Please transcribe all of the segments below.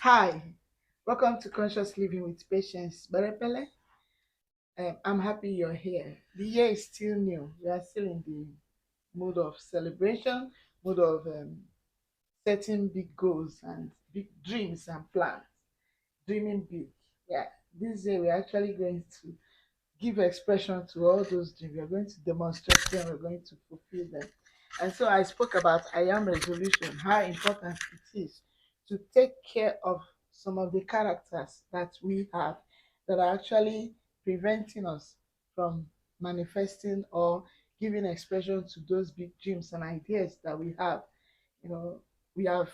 Hi, welcome to Conscious Living with Patience Berepele. I'm happy you're here. The year is still new. We are still in the mood of celebration, mood of setting big goals and big dreams and plans. Dreaming big. Yeah, this year we're actually going to give expression to all those dreams. We're going to demonstrate them, we're going to fulfill them. And so I spoke about I am resolution, how important it is to take care of some of the characters that we have that are actually preventing us from manifesting or giving expression to those big dreams and ideas that we have. You know, we have,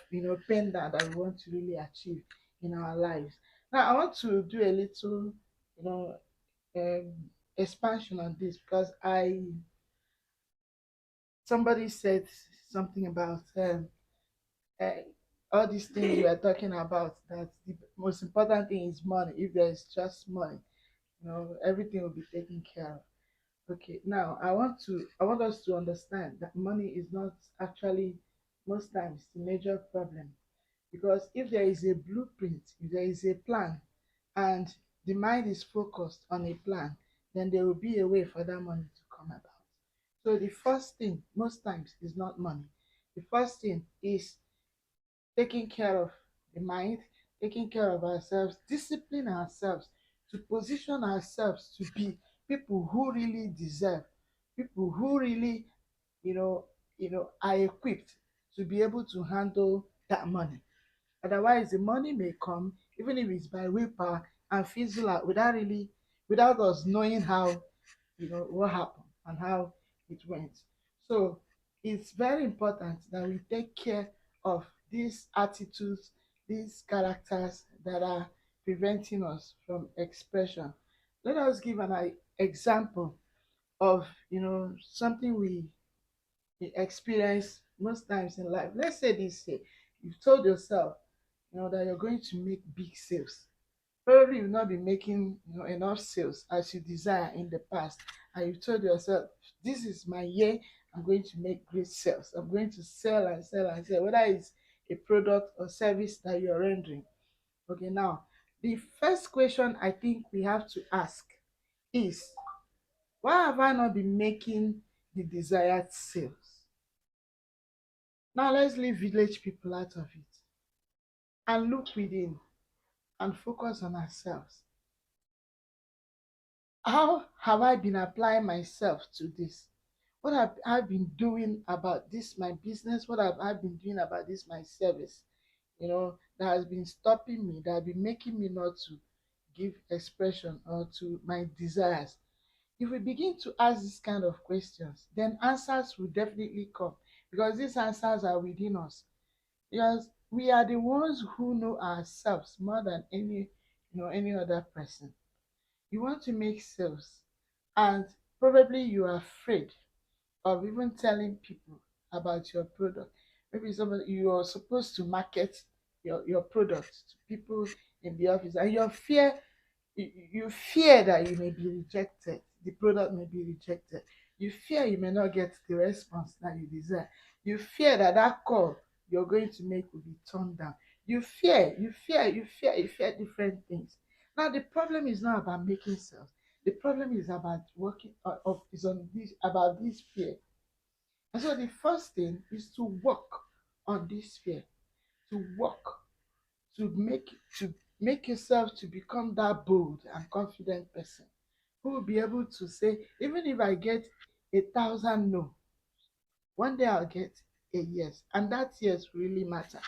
pen down that we want to really achieve in our lives. Now I want to do a little, you know, um, expansion on this because I somebody said something about uh, all these things we are talking about, that the most important thing is money. If there is just money, everything will be taken care of. Okay, now I want us to understand that money is not actually most times the major problem, because if there is a blueprint, if there is a plan, and the mind is focused on a plan, then there will be a way for that money to come about. So the first thing most times is not money. The first thing is taking care of the mind, taking care of ourselves, discipline ourselves to position ourselves to be people who really deserve, people who really, you know, are equipped to be able to handle that money. Otherwise, the money may come, even if it's by willpower, and fizzle out without us knowing how, what happened and how it went. So it's very important that we take care of these attitudes, these characters that are preventing us from expression. Let us give an example of something we experience most times in life. Let's say this year, you've told yourself, that you're going to make big sales. Probably you've not been making enough sales as you desire in the past, and you've told yourself, this is my year, I'm going to make great sales. I'm going to sell and sell and sell, whether it's a product or service that you're rendering. Okay, now the first question I think we have to ask is, why have I not been making the desired sales? Now let's leave village people out of it and look within and focus on ourselves. How have I been applying myself to this? What have I been doing about this my business? What have I been doing about this my service? That has been stopping me, that has been making me not to give expression or to my desires. If we begin to ask this kind of questions, then answers will definitely come, because these answers are within us. Because we are the ones who know ourselves more than any other person. You want to make sales, and probably you are afraid of even telling people about your product. Maybe somebody, you are supposed to market your product to people in the office, and you fear that you may be rejected, the product may be rejected. You fear you may not get the response that you desire. You fear that that call you're going to make will be turned down. You fear different things. Now the problem is not about making sales. The problem is about working of is on this about this fear. And so the first thing is to work on this fear, to work to make yourself to become that bold and confident person who will be able to say, even if I get 1,000 no, one day I'll get a yes, and that yes really matter.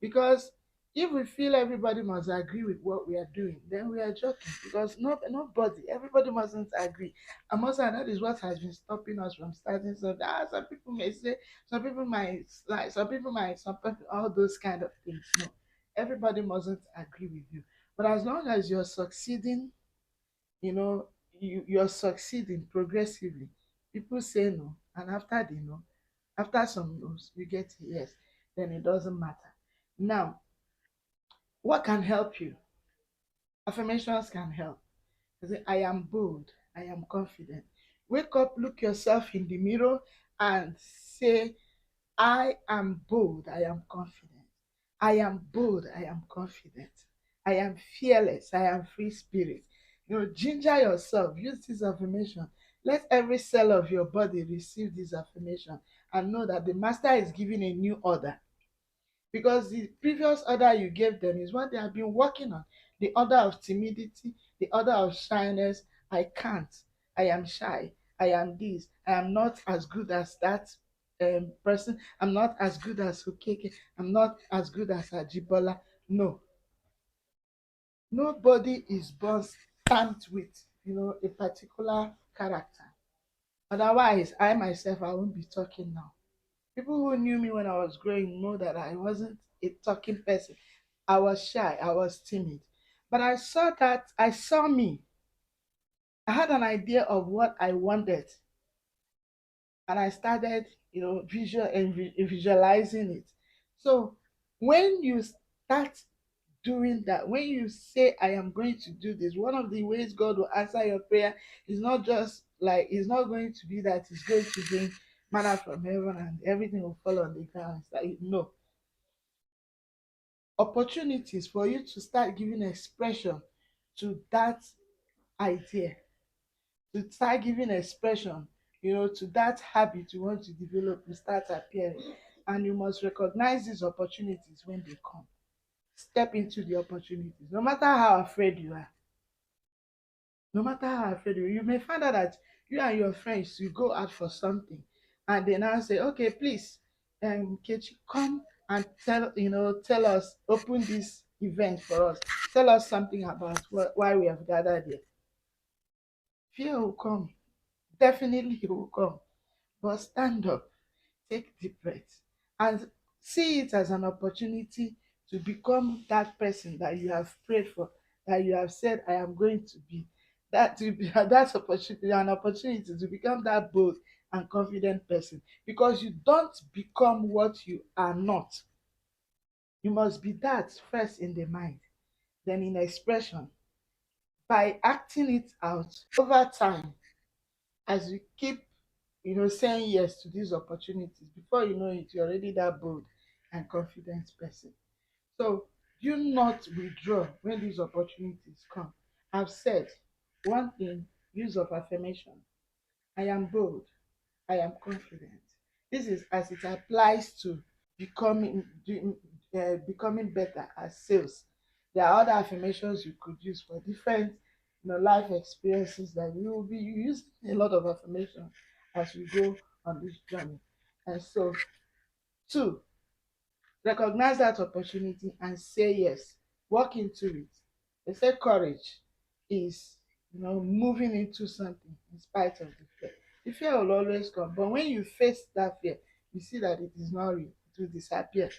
Because if we feel everybody must agree with what we are doing, then we are joking, because everybody mustn't agree. And most of that is what has been stopping us from starting. So that some people may say, some people might like, some people, all those kind of things. No, everybody mustn't agree with you. But as long as you're succeeding, you know, you're succeeding progressively. People say no, and after they know, after some no's, you get a yes, then it doesn't matter. Now, what can help you? Affirmations can help. You say, I am bold, I am confident. Wake up, look yourself in the mirror, and say, I am bold, I am confident. I am bold, I am confident, I am fearless, I am free spirit. Ginger yourself, use this affirmation. Let every cell of your body receive this affirmation and know that the master is giving a new order, because the previous order you gave them is what they have been working on. The order of timidity, the order of shyness. I can't, I am shy, I am this, I am not as good as that person, I'm not as good as Okeke, I'm not as good as Ajibola. No, nobody is born stamped with a particular character. Otherwise, I myself, I won't be talking now. People who knew me when I was growing know that I wasn't a talking person. I was shy, I was timid. But I saw me. I had an idea of what I wanted, and I started, visualizing it. So when you start doing that, when you say, I am going to do this, one of the ways God will answer your prayer is not just like, it's not going to be that He's going to bring manna from heaven and everything will fall on the ground. It's like, no, opportunities for you to start giving expression to that idea, to start giving expression, to that habit you want to develop will start appearing. And you must recognize these opportunities when they come. Step into the opportunities, no matter how afraid you are. No matter how afraid you may find out that you and your friends you go out for something, and they now say, okay, please, Kechi, come and tell us, open this event for us, tell us something about why we have gathered here. Fear will come, definitely it will come, but stand up, take deep breath, and see it as an opportunity to become that person that you have prayed for, that you have said, I am going to be. That to be that's opportunity, an opportunity to become that bold and confident person, because you don't become what you are not. You must be that first in the mind, then in expression. By acting it out over time, as you keep saying yes to these opportunities, before you know it, you're already that bold and confident person. So do not withdraw when these opportunities come. I've said one thing, use of affirmation. I am bold, I am confident. This is as it applies to becoming better at sales. There are other affirmations you could use for different life experiences that we will be using a lot of affirmation as we go on this journey. And so, two, recognize that opportunity and say yes. Walk into it. They say courage is moving into something in spite of the fear. The fear will always come, but when you face that fear, you see that it is not real, it will disappear.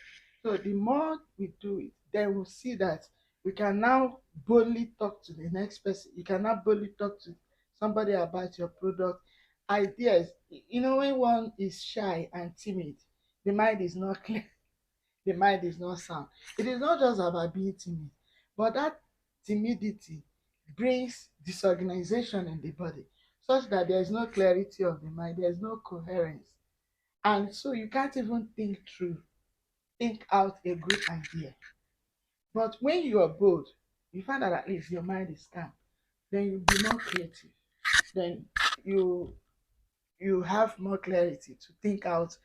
So the more we do it, then we'll see that we can now boldly talk to the next person. You can now boldly talk to somebody about your product ideas. When one is shy and timid, the mind is not clear, the mind is not sound. It is not just about being timid, but that timidity brings disorganization in the body, such that there is no clarity of the mind, there is no coherence. And so you can't even think out a good idea. But when you are bold, you find that at least your mind is calm, then you'll be more creative. Then you you have more clarity to think out,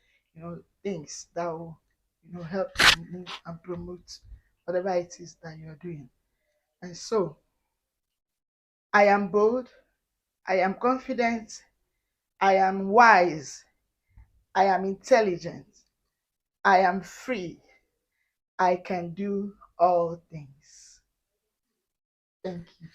things that will, help you move and promote whatever it is that you're doing. And so, I am bold, I am confident, I am wise, I am intelligent, I am free, I can do all things. Thank you.